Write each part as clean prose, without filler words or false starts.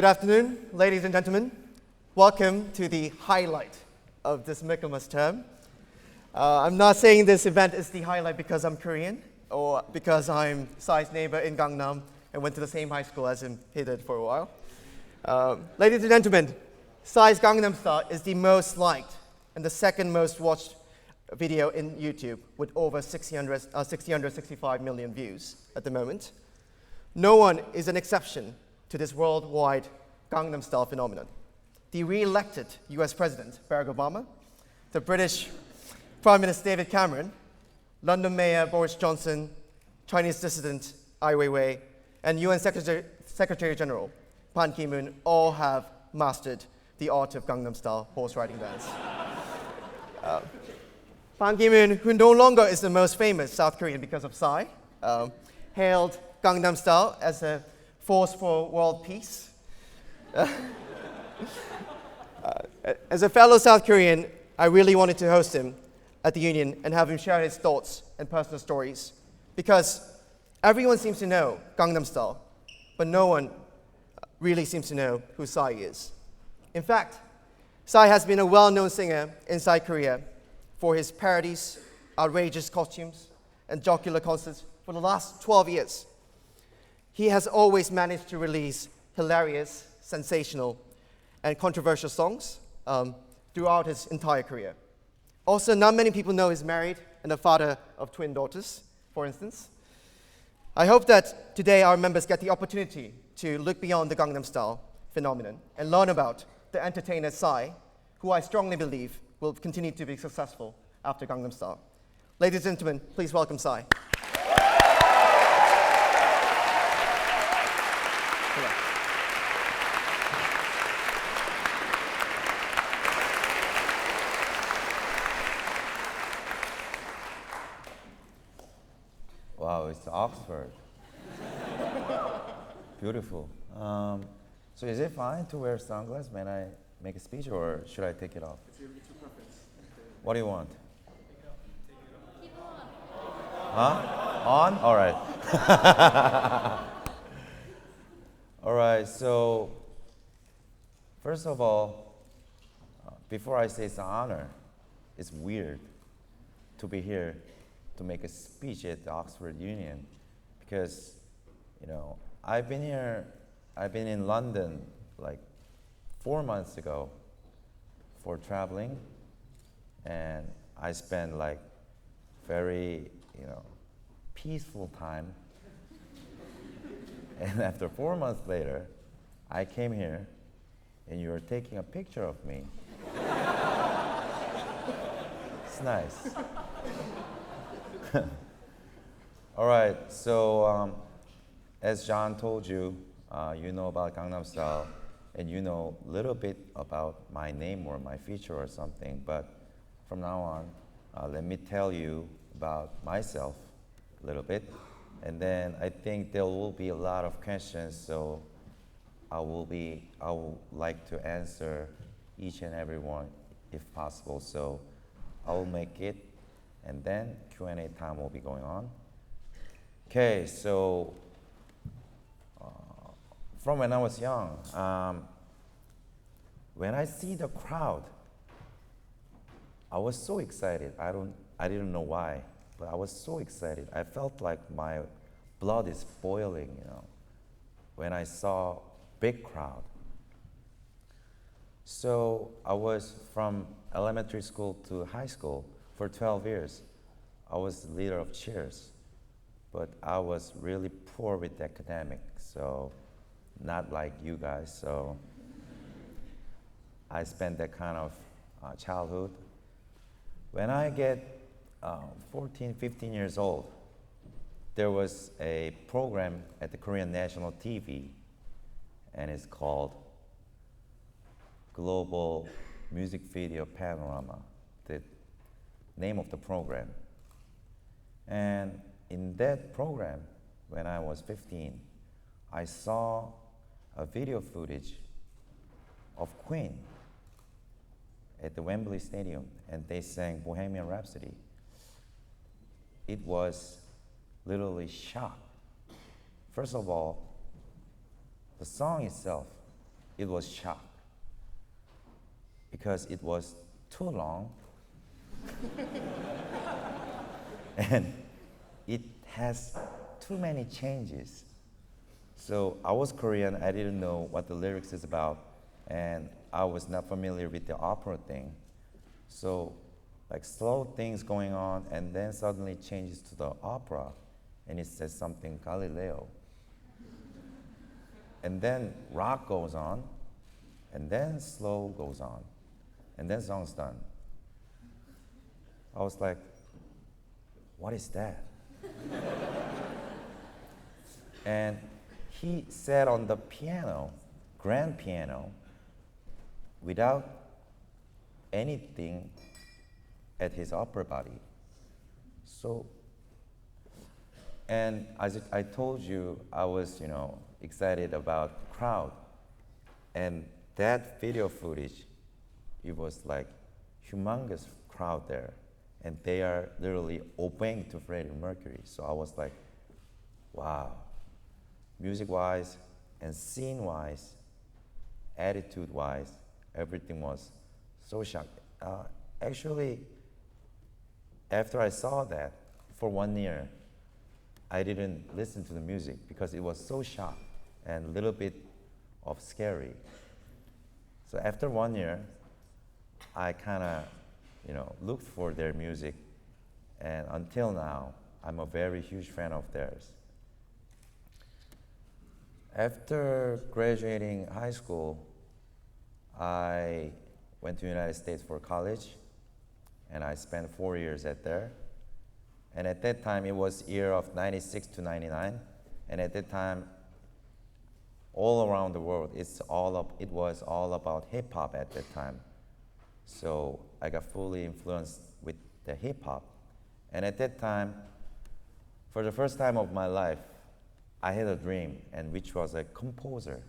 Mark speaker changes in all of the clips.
Speaker 1: Good afternoon, ladies and gentlemen. Welcome to the highlight of this Michaelmas term. I'm not saying this event is the highlight because I'm Korean or because I'm Psy's neighbor in Gangnam and went to the same high school as him. He did for a while. Ladies and gentlemen, Psy's Gangnam Style is the most liked and the second most watched video in YouTube with over 665 million views at the moment. No one is an exception to this worldwide Gangnam Style phenomenon. The re-elected US President, Barack Obama, the British Prime Minister David Cameron, London Mayor Boris Johnson, Chinese dissident Ai Weiwei, and UN Secretary General Ban Ki-moon all have mastered the art of Gangnam Style horse riding dance. Ban Ki-moon, who no longer is the most famous South Korean because of Psy, hailed Gangnam Style as a force for world peace. As a fellow South Korean, I really wanted to host him at the Union and have him share his thoughts and personal stories because everyone seems to know Gangnam Style, but no one really seems to know who Psy is. In fact, Psy has been a well-known singer inside Korea for his parodies, outrageous costumes, and jocular concerts for the last 12 years. He has always managed to release hilarious, sensational, and controversial songs throughout his entire career. Also, not many people know he's married and a father of twin daughters, for instance. I hope that today our members get the opportunity to look beyond the Gangnam Style phenomenon and learn about the entertainer Psy, who I strongly believe will continue to be successful after Gangnam Style. Ladies and gentlemen, please welcome Psy.
Speaker 2: Wow, it's Oxford. Beautiful. So is it fine to wear sunglasses when I make a speech, or should I take it off?
Speaker 1: It's your preference.
Speaker 2: What do you want?
Speaker 3: Keep on.
Speaker 2: Huh? On? All right. All right, so first of all, before I say it's an honor, it's weird to be here to make a speech at the Oxford Union because, I've been in London like 4 months ago for traveling, and I spent like very, peaceful time. And after 4 months later, I came here and you're taking a picture of me. It's nice. All right, so as John told you, you know about Gangnam Style, and you know a little bit about my name or my feature or something, but from now on, let me tell you about myself a little bit, and then I think there will be a lot of questions, so I would like to answer each and every one if possible, so I will make it, and then Q&A time will be going on. Okay, so from when I was young, when I see the crowd, I was so excited. I didn't know why, but I was so excited. I felt like my blood is boiling, when I saw big crowd. So I was from elementary school to high school for 12 years. I was the leader of cheers, but I was really poor with academics, so not like you guys. So I spent that kind of childhood. When I get 14, 15 years old, there was a program at the Korean national TV, and it's called Global Music Video Panorama, the name of the program. And in that program, when I was 15, I saw a video footage of Queen at the Wembley Stadium, and they sang Bohemian Rhapsody. It was literally shock. First of all, the song itself it was shock because it was too long and it has too many changes. So I was Korean, I didn't know what the lyrics is about, and I was not familiar with the opera thing. So like slow things going on, and then suddenly changes to the opera, and it says something Galileo. And then rock goes on, and then slow goes on, and then song's done. I was like, what is that? And he sat on the piano, grand piano, without anything at his upper body. So, and as I told you, I was, excited about crowd. And that video footage, it was like humongous crowd there. And they are literally obeying to Freddie Mercury. So I was like, wow. Music-wise and scene-wise, attitude-wise, everything was so shocked. Actually, after I saw that, for 1 year, I didn't listen to the music because it was so shocked and a little bit of scary. So after 1 year, I kind of, looked for their music, and until now, I'm a very huge fan of theirs. After graduating high school, I went to the United States for college, and I spent 4 years at there. And at that time, it was year of 96 to 99, and at that time, all around the world, it was all about hip hop at that time. So I got fully influenced with the hip hop. And at that time, for the first time of my life, I had a dream, and which was a composer.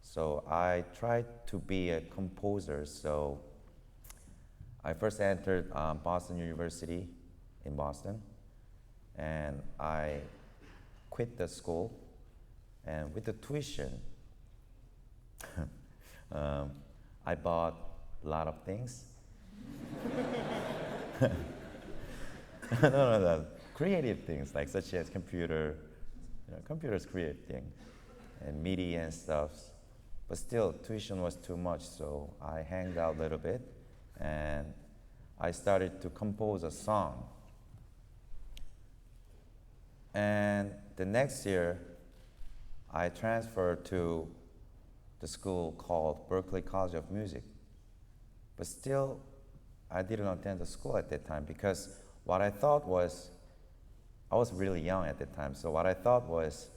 Speaker 2: So I tried to be a composer. So I first entered Boston University in Boston, and I quit the school. And with the tuition, I bought a lot of things. No, creative things, like such as computers create things, and MIDI and stuff. But still, tuition was too much, so I hanged out a little bit, and I started to compose a song. And the next year, I transferred to the school called Berklee College of Music. But still, I didn't attend the school at that time because what I thought was, I was really young at that time, so what I thought was,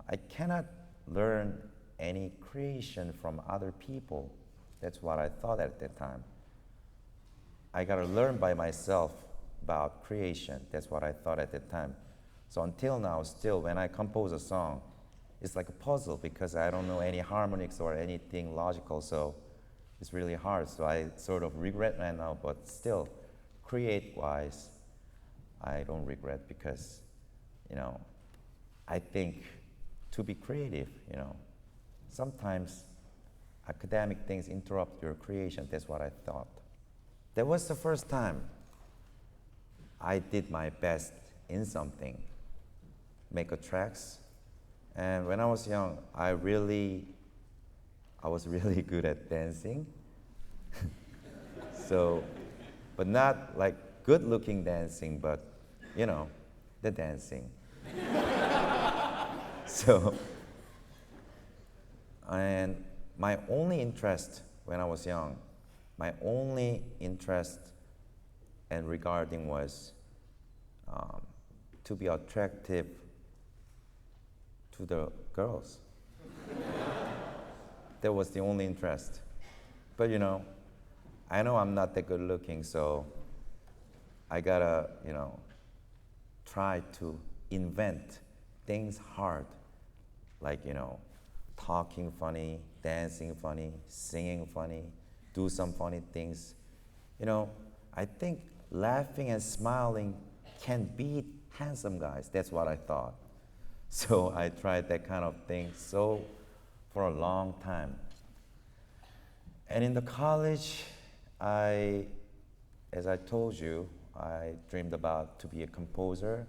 Speaker 2: I cannot learn any creation from other people. That's what I thought at that time. I gotta learn by myself about creation. That's what I thought at that time. So until now, still, when I compose a song, it's like a puzzle because I don't know any harmonics or anything logical, so it's really hard. So I sort of regret right now, but still, create-wise, I don't regret because, I think to be creative, sometimes academic things interrupt your creation. That's what I thought. That was the first time I did my best in something, make a tracks. And when I was young, I was really good at dancing. So, but not like good looking dancing, but the dancing. So, and my only interest when I was young, my only interest and regarding was to be attractive to the girls. That was the only interest. But I know I'm not that good looking, so I gotta, try to invent things hard, like, talking funny, dancing funny, singing funny, do some funny things. I think laughing and smiling can beat handsome guys. That's what I thought. So I tried that kind of thing so for a long time. And in the college, as I told you, I dreamed about to be a composer,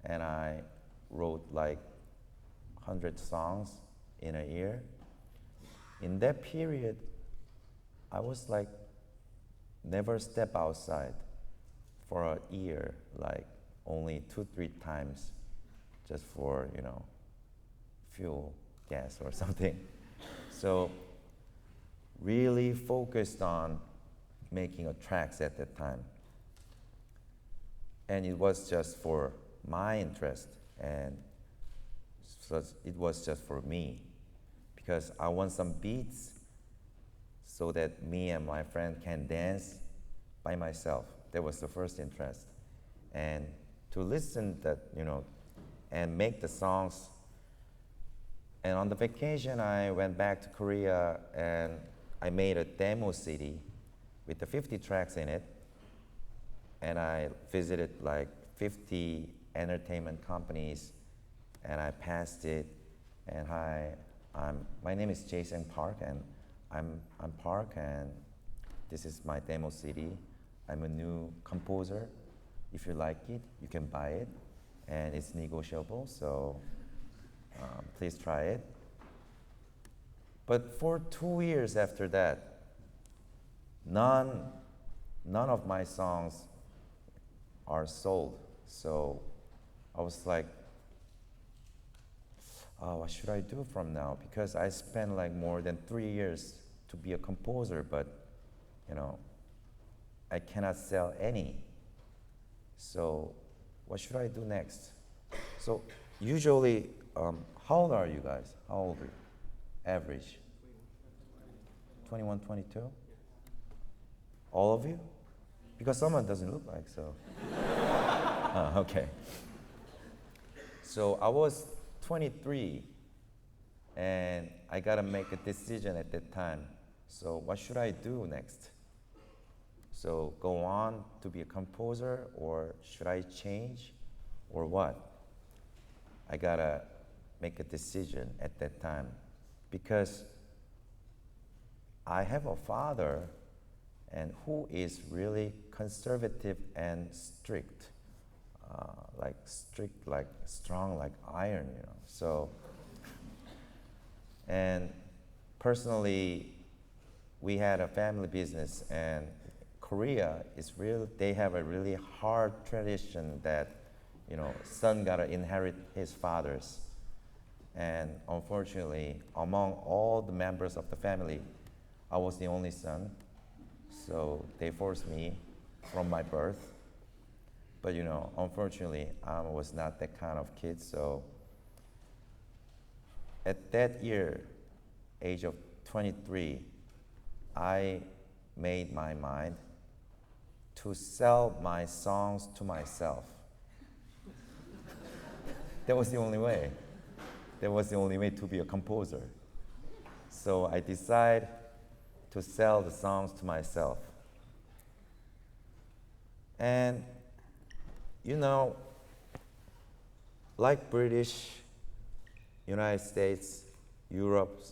Speaker 2: and I wrote like 100 songs in a year. In that period, I was like never step outside for a year, like only 2-3 times, just for fuel, gas or something. So really focused on making a tracks at that time. And it was just for my interest, and so it was just for me, because I want some beats so that me and my friend can dance by myself. That was the first interest. And to listen that, and make the songs. And on the vacation, I went back to Korea and I made a demo CD with the 50 tracks in it. And I visited like 50 entertainment companies, and I passed it. And my name is Jae-sang Park, and I'm Park, and this is my demo CD. I'm a new composer. If you like it, you can buy it, and it's negotiable, so please try it. But for 2 years after that, none of my songs are sold. So I was like, what should I do from now? Because I spent like more than 3 years to be a composer, but I cannot sell any. So what should I do next? So usually, how old are you guys? How old are you? Average? 21, 22? All of you? Because someone doesn't look like so. Okay. So I was 23, and I gotta make a decision at that time. So what should I do next? So go on to be a composer, or should I change, or what? I gotta make a decision at that time, because I have a father and who is really conservative and strict, like strong like iron, So, and personally, we had a family business, and Korea is they have a really hard tradition that, son gotta inherit his father's. And unfortunately, among all the members of the family, I was the only son. So they forced me from my birth. But unfortunately, I was not that kind of kid. So at that year, age of 23, I made my mind to sell my songs to myself. That was the only way. That was the only way to be a composer. So I decided to sell the songs to myself. And like British, United States, Europe,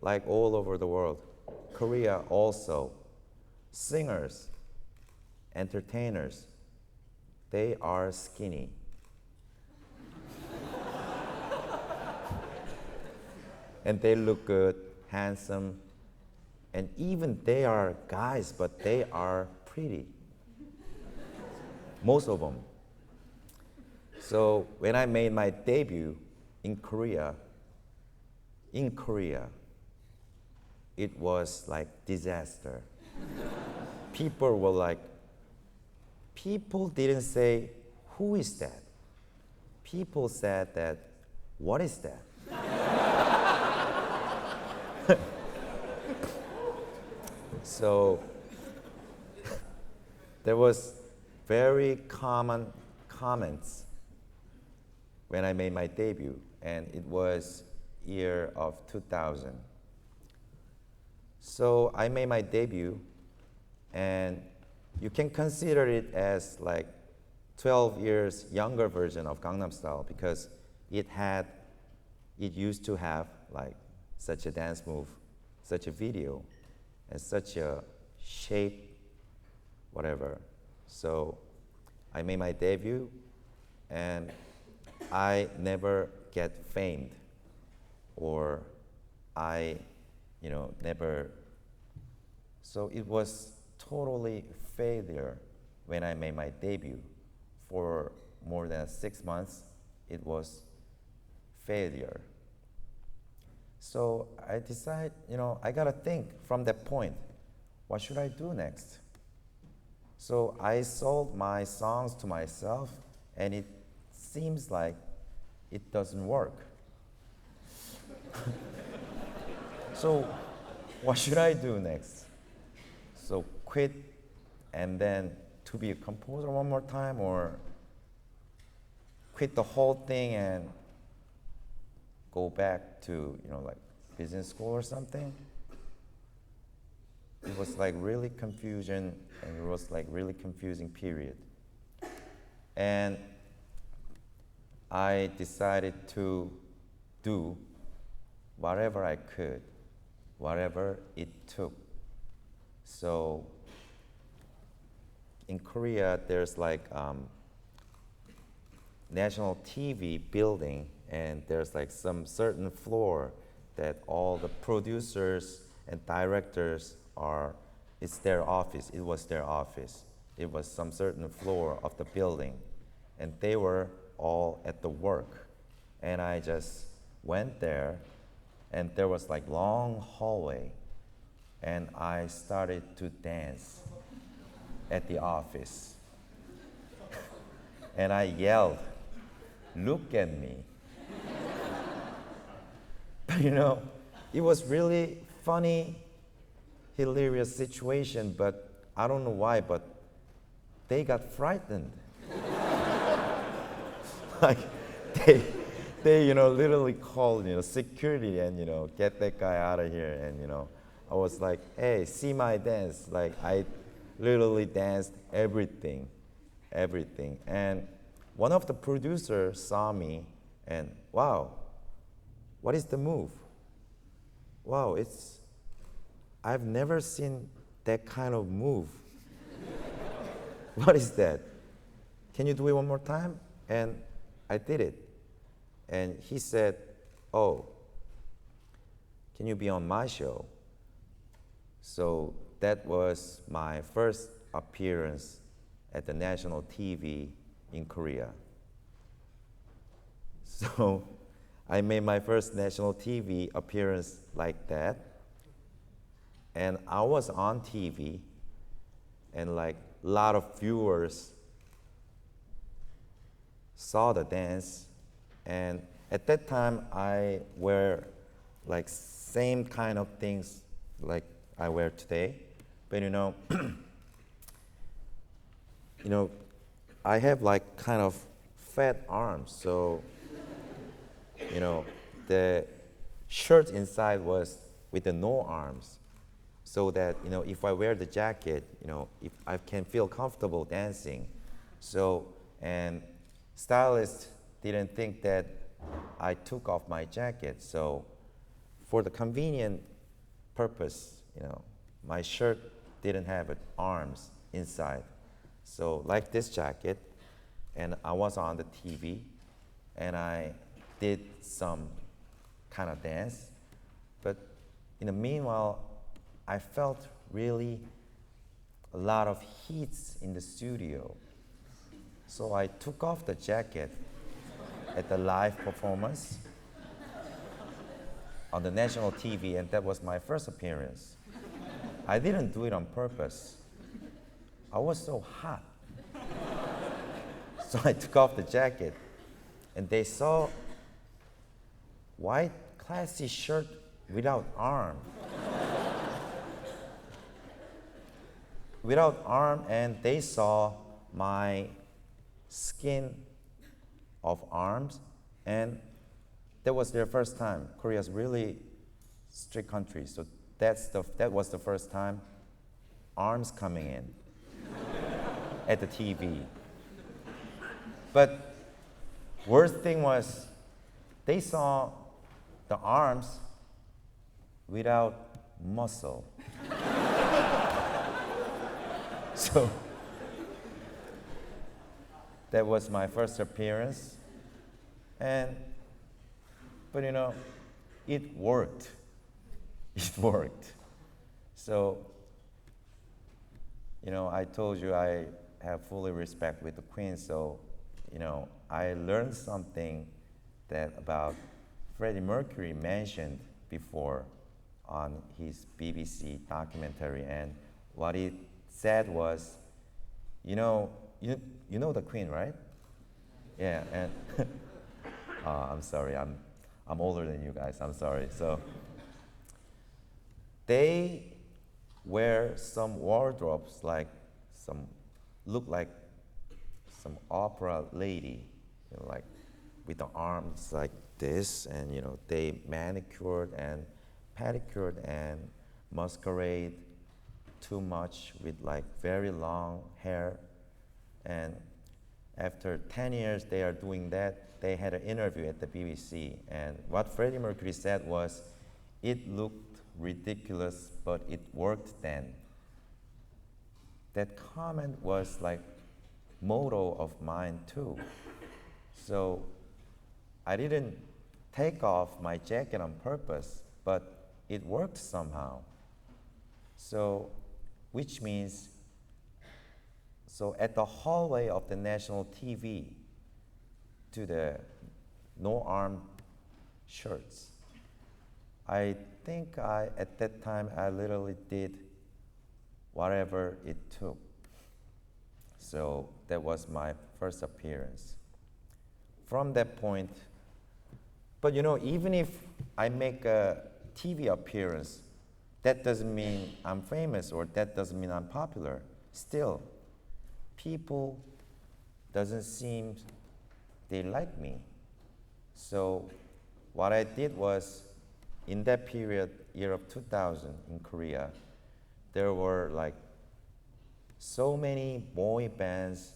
Speaker 2: like all over the world, Korea also, singers, entertainers, they are skinny. And they look good, handsome, and even they are guys, but they are pretty. Most of them. So when I made my debut in Korea, it was like disaster. People didn't say, who is that? People said that, what is that? So there was very common comments when I made my debut, and it was year of 2000. So I made my debut, and you can consider it as like 12 years younger version of Gangnam Style, because it used to have like such a dance move, such a video, and such a shape, whatever. So I made my debut, and I never get famed, or I, never. So it was totally failure when I made my debut. For more than 6 months, it was failure. So I decided, I gotta think from that point, what should I do next? So I sold my songs to myself, and it seems like it doesn't work. So what should I do next? So quit and then to be a composer one more time, or quit the whole thing and go back to, like business school or something? It was like really confusion, and it was like really confusing period. And I decided to do whatever I could, whatever it took. So in Korea, there's like national TV building, and there's like some certain floor that all the producers and directors are, it's their office. It was their office. It was some certain floor of the building, and they were all at the work. And I just went there, and there was like long hallway, and I started to dance at the office. And I yelled, "Look at me." But it was really funny, hilarious situation, but I don't know why, but they got frightened. Like they literally called security and get that guy out of here. And I was like, hey, see my dance. Like I literally danced everything. And one of the producers saw me and, wow, what is the move? Wow, I've never seen that kind of move. What is that? Can you do it one more time? And I did it. And he said, oh, can you be on my show? So that was my first appearance at the national TV in Korea. So I made my first national TV appearance like that. And I was on TV, and like a lot of viewers saw the dance. And at that time, I wear like same kind of things like I wear today. But I have like kind of fat arms, so the shirt inside was with the no arms, so that if I wear the jacket, if I can feel comfortable dancing. So, and stylist didn't think that I took off my jacket. So for the convenient purpose, my shirt didn't have arms inside. So like this jacket, and I was on the TV, and I did some kind of dance. But in the meanwhile, I felt really a lot of heat in the studio. So I took off the jacket at the live performance on the national TV, and that was my first appearance. I didn't do it on purpose. I was so hot. So I took off the jacket, and they saw white classy shirt without arm. Without arm, and they saw my skin of arms, and that was their first time. Korea's really strict country, so that was the first time arms coming in at the TV. But worst thing was, they saw the arms, without muscle. So that was my first appearance. But it worked. It worked. So, I told you I have fully respect with the Queen, so, I learned something that about Freddie Mercury mentioned before on his BBC documentary, and what he said was, you know the Queen, right? Yeah, and I'm sorry, I'm older than you guys. I'm sorry. So they wear some wardrobes look like some opera lady, like with the arms like this, and they manicured and pedicured and masquerade too much with like very long hair. And after 10 years they are doing that, they had an interview at the BBC, and what Freddie Mercury said was, it looked ridiculous, but it worked then. That comment was like motto of mine too. So I didn't take off my jacket on purpose, but it worked somehow. So, which means, so at the hallway of the national TV, to the no arm shirts, I think at that time I literally did whatever it took. So that was my first appearance. From that point, but even if I make a TV appearance, that doesn't mean I'm famous, or that doesn't mean I'm popular. Still, people doesn't seem they like me. So what I did was, in that period, year of 2000 in Korea, there were like so many boy bands,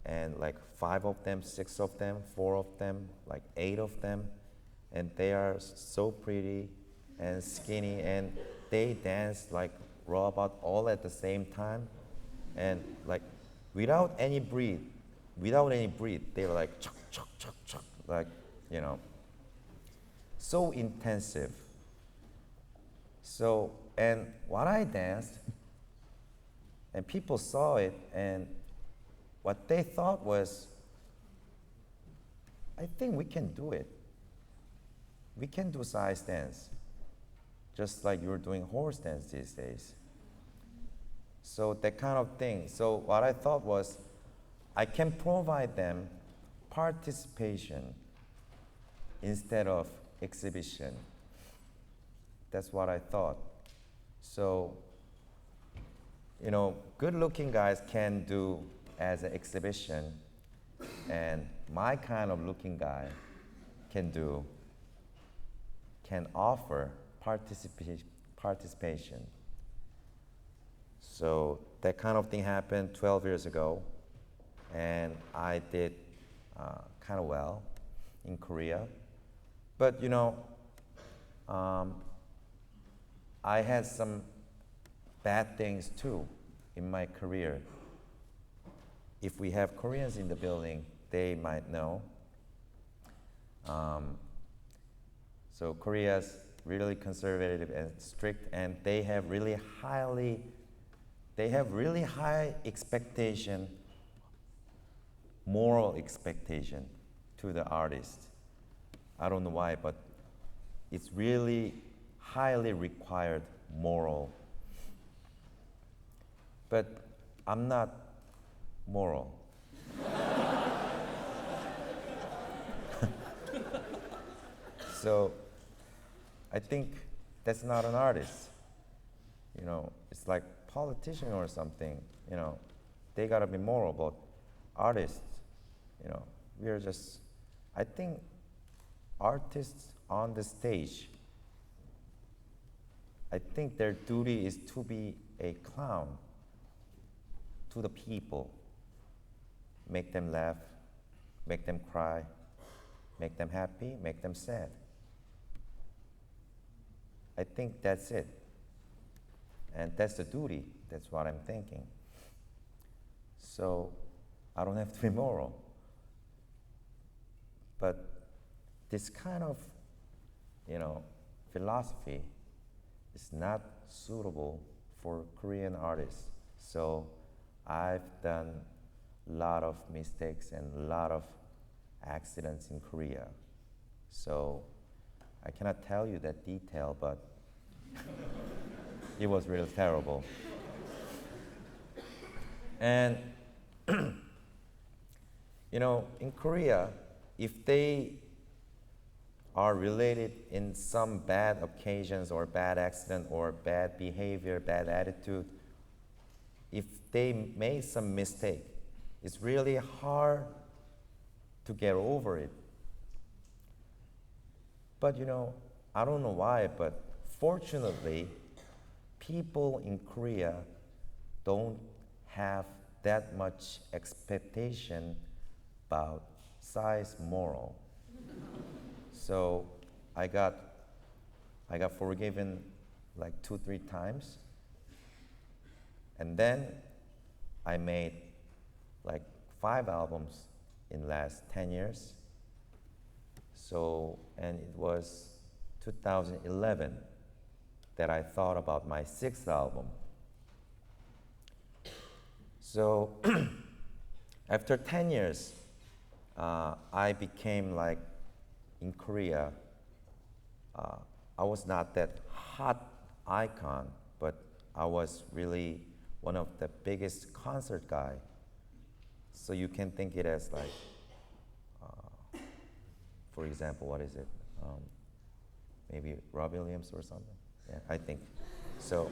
Speaker 2: and like 5 of them, 6 of them, 4 of them, like 8 of them, and they are so pretty and skinny, and they dance like robot all at the same time, and like without any breath, they were like chuck chuck chuck chuck, like so intensive. So, and what I danced, and people saw it, and what they thought was, I think we can do it. We can do size dance, just like you're doing horse dance these days. So that kind of thing. So what I thought was, I can provide them participation instead of exhibition. That's what I thought. So, good-looking guys can do as an exhibition, and my kind of looking guy can offer participation. So that kind of thing happened 12 years ago, and I did kind of well in Korea. But I had some bad things too in my career. If we have Koreans in the building, they might know. So Korea's really conservative and strict, and they have really high expectation, moral expectation to the artist. I don't know why, but it's really highly required moral. But I'm not moral. So I think that's not an artist. It's like politician or something. They gotta be moral, but artists, we are just, I think artists on the stage, I think their duty is to be a clown to the people. Make them laugh, make them cry, make them happy, make them sad. I think that's it. And that's the duty. That's what I'm thinking. So I don't have to be moral. But this kind of, philosophy is not suitable for Korean artists. So I've done a lot of mistakes and a lot of accidents in Korea. So I cannot tell you that detail, but it was really terrible. And in Korea, if they are related in some bad occasions or bad accident or bad behavior, bad attitude, if they made some mistake, it's really hard to get over it. But I don't know why, but fortunately, people in Korea don't have that much expectation about size moral. So I got forgiven like 2-3 times, and then I made like 5 albums in last 10 years. So, and it was 2011 that I thought about my 6th album. So after 10 years, I became like, in Korea, I was not that hot icon, but I was really one of the biggest concert guy. So you can think it as like, for example, what is it? Maybe Rob Williams or something? Yeah, I think. So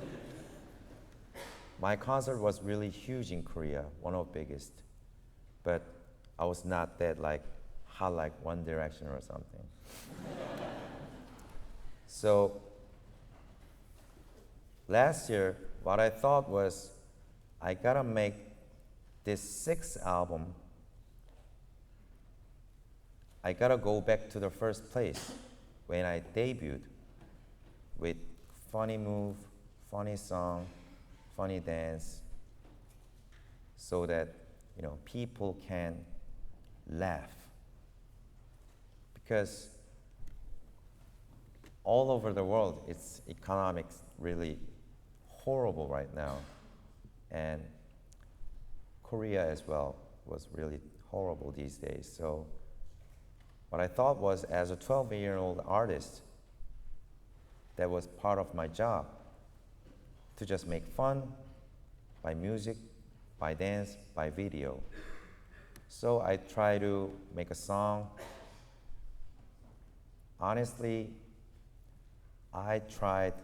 Speaker 2: my concert was really huge in Korea, one of the biggest. But I was not that like hot like One Direction or something. So last year, what I thought was, I gotta make this 6th album. I gotta go back to the first place when I debuted with funny move, funny song, funny dance, so that people can laugh. Because all over the world, it's economics really horrible right now, and Korea as well was really horrible these days. So what I thought was, as a 12-year-old artist, that was part of my job, to just make fun by music, by dance, by video. So I try to make a song. Honestly, I tried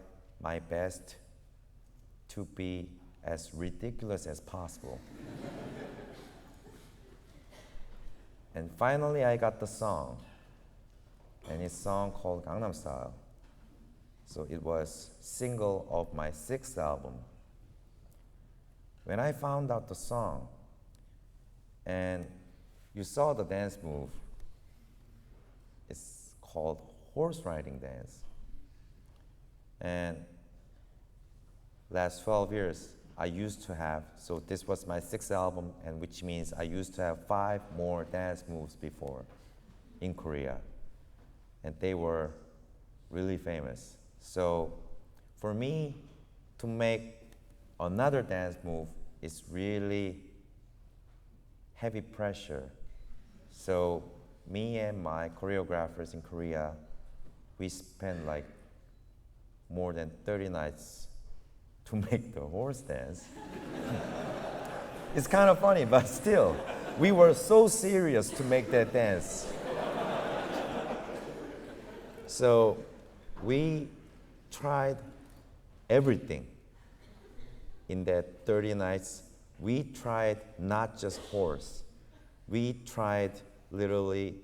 Speaker 2: my best to be as ridiculous as possible. And finally, I got the song, and it's a song called Gangnam Style. So it was single of my 6th album. When I found out the song, and you saw the dance move, it's called horse riding dance. And last 12 years, I used to have, so this was my 6th album, and which means I used to have 5 more dance moves before in Korea. And they were really famous. So for me to make another dance move is really heavy pressure. So me and my choreographers in Korea, we spent like more than 30 nights to make the horse dance. It's kind of funny, but still, we were so serious to make that dance. So we tried everything in that 30 nights. We tried not just horse. We tried literally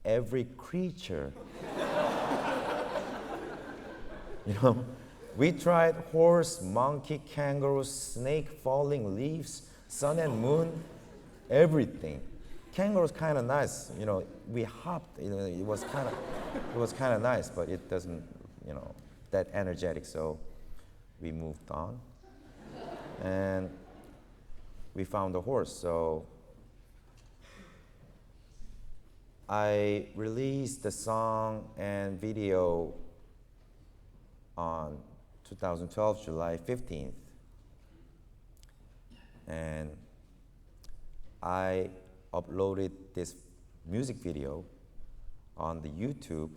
Speaker 2: every creature. We tried horse, monkey, kangaroo, snake, falling leaves, sun and moon, everything. Kangaroo's kind of nice, we hopped. It was kind of nice, but it doesn't, that energetic, so we moved on. And we found a horse, so I released the song and video on 2012, July 15th. And I uploaded this music video on the YouTube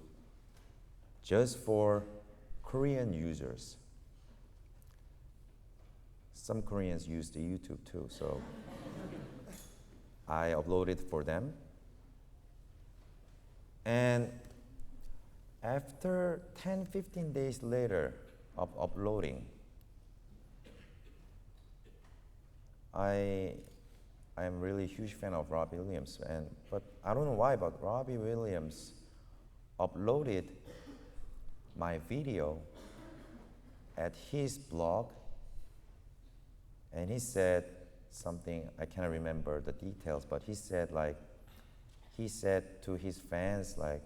Speaker 2: just for Korean users. Some Koreans use the YouTube too, so I uploaded for them. And after 10, 15 days later of uploading, I am really a huge fan of Robbie Williams, but I don't know why, but Robbie Williams uploaded my video at his blog, and he said something, I cannot remember the details, but he said to his fans, like,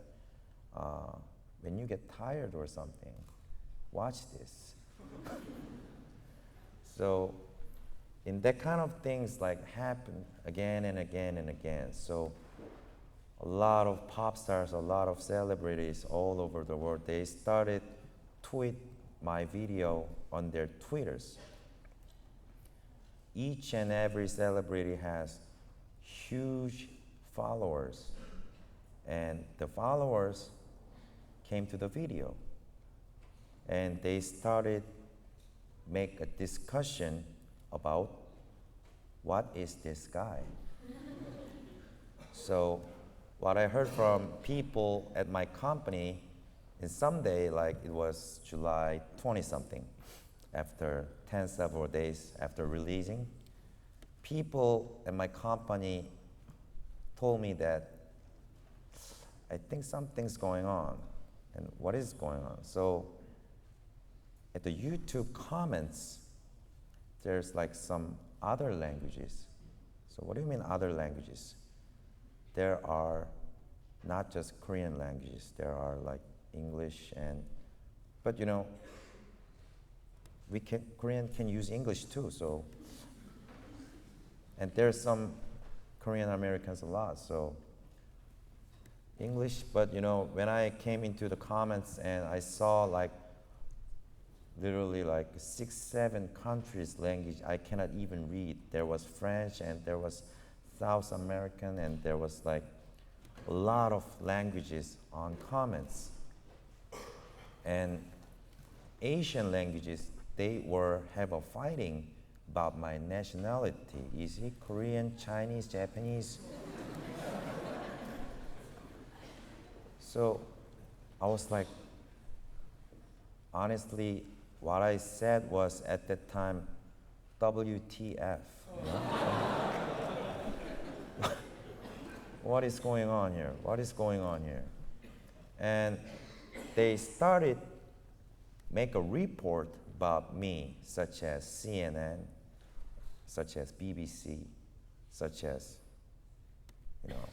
Speaker 2: when you get tired or something, watch this. So, in that kind of things like happen again and again and again. So, a lot of pop stars, a lot of celebrities all over the world, they started tweet my video on their Twitters. Each and every celebrity has huge followers, and the followers came to the video, and they started make a discussion about what is this guy. So what I heard from people at my company is someday, like it was July 20 something, after 10 several days after releasing, people at my company told me that I think something's going on. And what is going on? So at the YouTube comments, there's like some other languages. So what do you mean other languages? There are not just Korean languages, there are like English but you know, Korean can use English too, so. And there's some Korean Americans a lot, so English, but you know, when I came into the comments and I saw like literally like 6, 7 countries' language I cannot even read. There was French, and there was South American, and there was like a lot of languages on comments. And Asian languages, they have a fighting about my nationality. Is he Korean, Chinese, Japanese? So I was like, honestly, what I said was at that time, WTF. You know? What is going on here? What is going on here? And they started make a report about me, such as CNN, such as BBC, such as, you know.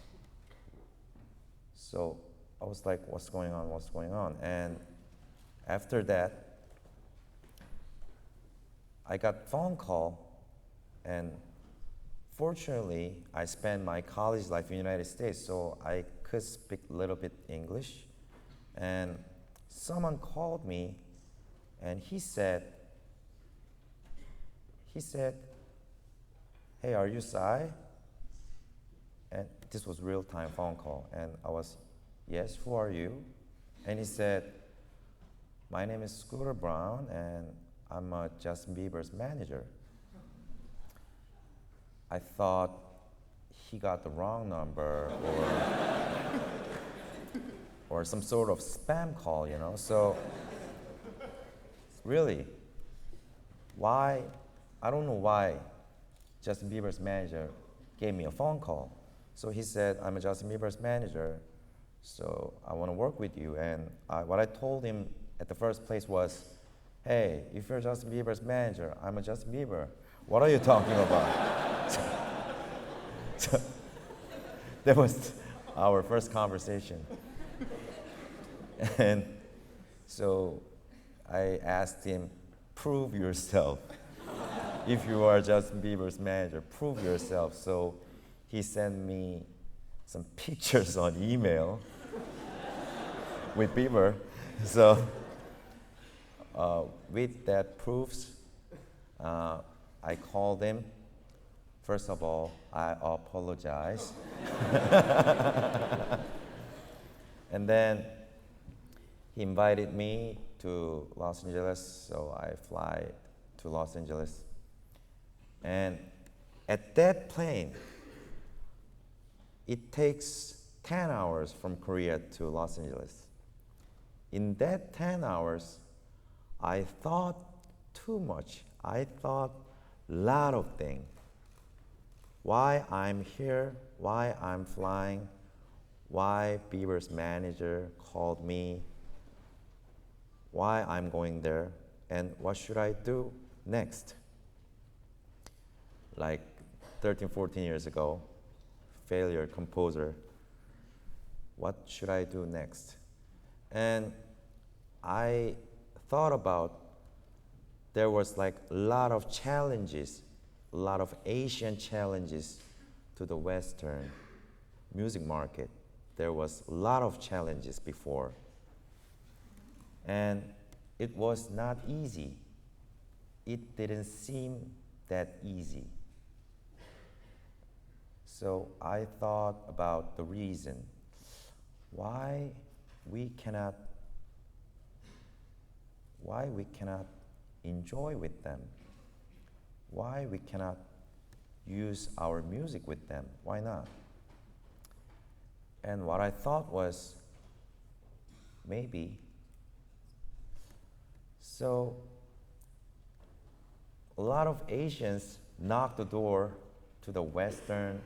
Speaker 2: So I was like, what's going on, what's going on? And after that, I got phone call, and fortunately, I spent my college life in the United States, so I could speak a little bit English. And someone called me, and he said, hey, are you Psy? And this was real-time phone call, and I was, yes, who are you? And he said, my name is Scooter Braun, and I'm Justin Bieber's manager. I thought he got the wrong number, or some sort of spam call, you know. So really, why? I don't know why Justin Bieber's manager gave me a phone call. So he said, I'm a Justin Bieber's manager, so I want to work with you. And what I told him at the first place was, hey, if you're Justin Bieber's manager, I'm a Justin Bieber. What are you talking about? So that was our first conversation. And so I asked him, prove yourself. If you are Justin Bieber's manager, prove yourself. So he sent me some pictures on email with Bieber. So with that proofs, I called him. First of all, I apologize. And then he invited me to Los Angeles, so I fly to Los Angeles. And at that plane, it takes 10 hours from Korea to Los Angeles. In that 10 hours, I thought too much. I thought a lot of things. Why I'm here, why I'm flying, why Bieber's manager called me, why I'm going there, and what should I do next? Like 13, 14 years ago, failure composer, what should I do next? And I thought about there was like a lot of challenges, a lot of Asian challenges to the Western music market. There was a lot of challenges before. And it was not easy. It didn't seem that easy. So I thought about the reason why we cannot enjoy with them, why we cannot use our music with them, why not? And what I thought was, maybe. So a lot of Asians knock the door to the Western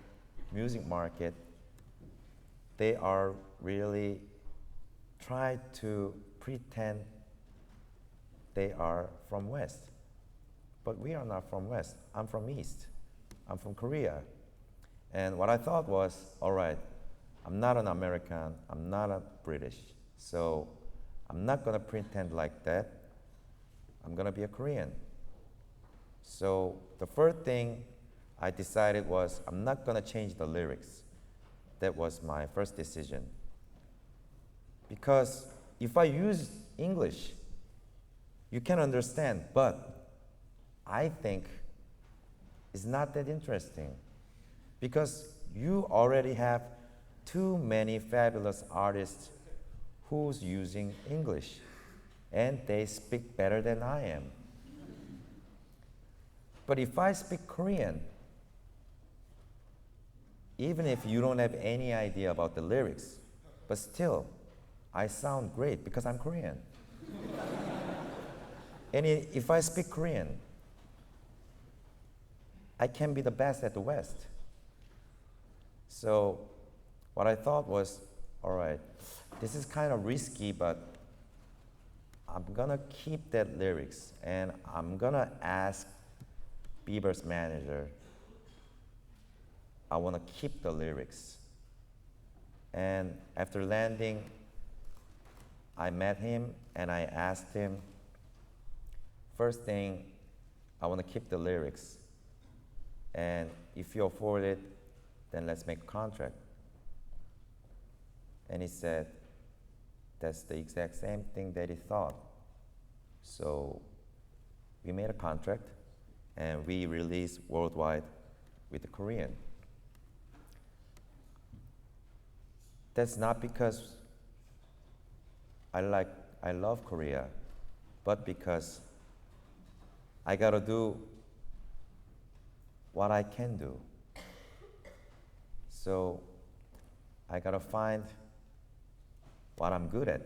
Speaker 2: music market. They are really trying to pretend they are from West. But we are not from West. I'm from East. I'm from Korea. And what I thought was, all right, I'm not an American, I'm not a British, so I'm not gonna pretend like that. I'm gonna be a Korean. So the first thing I decided was I'm not gonna change the lyrics. That was my first decision. Because if I use English, you can understand, but I think it's not that interesting. Because you already have too many fabulous artists who's using English, and they speak better than I am. But if I speak Korean, even if you don't have any idea about the lyrics, but still, I sound great because I'm Korean. And if I speak Korean, I can be the best at the West. So what I thought was, all right, this is kind of risky, but I'm gonna keep that lyrics, and I'm gonna ask Bieber's manager, I wanna keep the lyrics. And after landing, I met him and I asked him, first thing, I wanna keep the lyrics. And if you afford it, then let's make a contract. And he said, that's the exact same thing that he thought. So we made a contract and we released worldwide with the Korean. That's not because I love Korea, but because I gotta do what I can do. So I gotta find what I'm good at.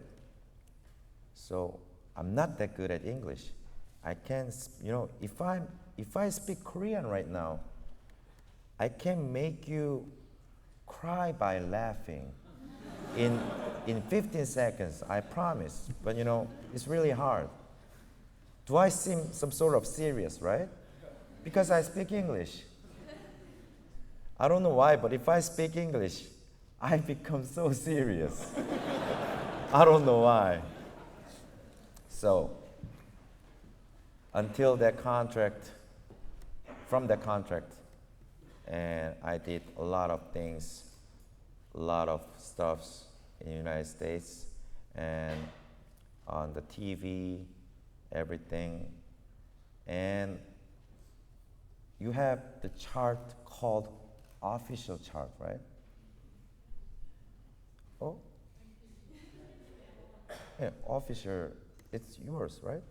Speaker 2: So I'm not that good at English. I can, if I speak Korean right now, I can make you cry by laughing in 15 seconds, I promise. But it's really hard. Do I seem some sort of serious, right? Because I speak English. I don't know why, but if I speak English, I become so serious. I don't know why. So until that contract, from that contract, and I did a lot of things, a lot of stuffs in the United States and on the TV, everything. And you have the chart called official chart, right? Oh? Yeah, official, it's yours, right?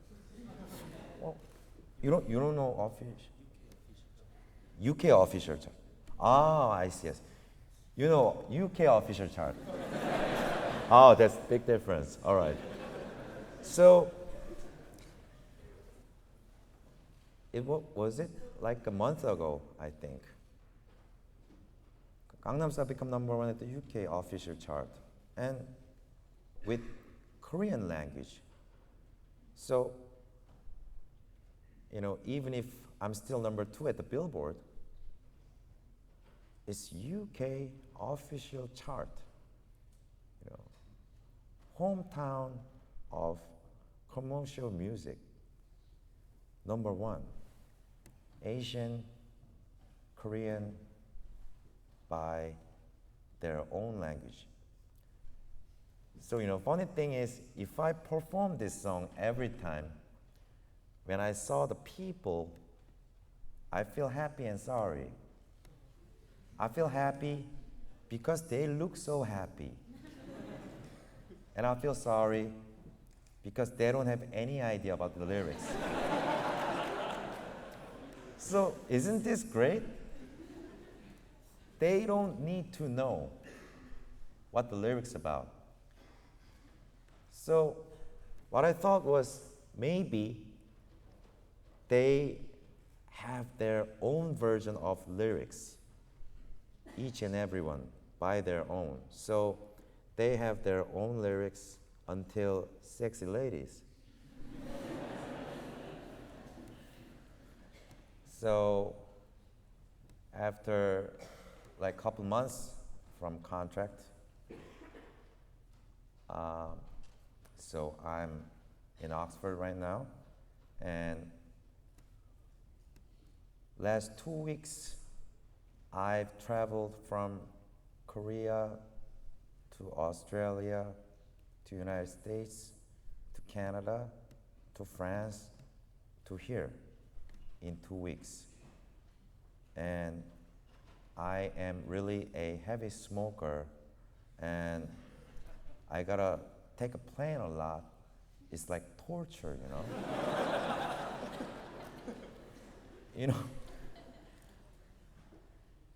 Speaker 2: Well, you don't know official? UK official chart. Ah, I see. Yes. You know UK official chart. Oh, that's big difference. All right. So, was it like a month ago, I think. Gangnam Style became #1 at the UK official chart, and with Korean language. So, even if I'm still #2 at the Billboard, it's UK official chart. Hometown of commercial music. #1, Asian, Korean, by their own language. So, funny thing is, if I perform this song every time, when I saw the people, I feel happy and sorry. I feel happy because they look so happy. And I feel sorry because they don't have any idea about the lyrics. So, isn't this great? They don't need to know what the lyrics about. So, what I thought was maybe they have their own version of lyrics, each and every one by their own. So, they have their own lyrics until Sexy Ladies. So, after like a couple months from contract, so I'm in Oxford right now, and last 2 weeks I've traveled from Korea to Australia, to United States, to Canada, to France, to here in 2 weeks. And I am really a heavy smoker, and I gotta take a plane a lot. It's like torture,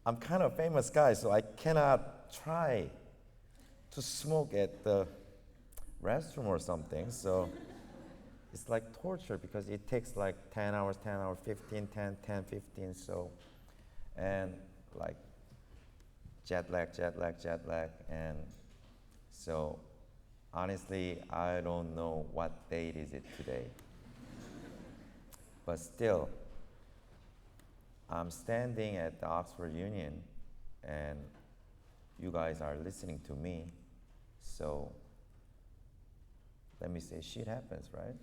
Speaker 2: I'm kind of a famous guy, so I cannot try to smoke at the restroom or something. So it's like torture because it takes like 10 hours, 15, 10, 15. So, and like jet lag. And so honestly, I don't know what date is it today. But still, I'm standing at the Oxford Union, and you guys are listening to me. So let me say, shit happens, right?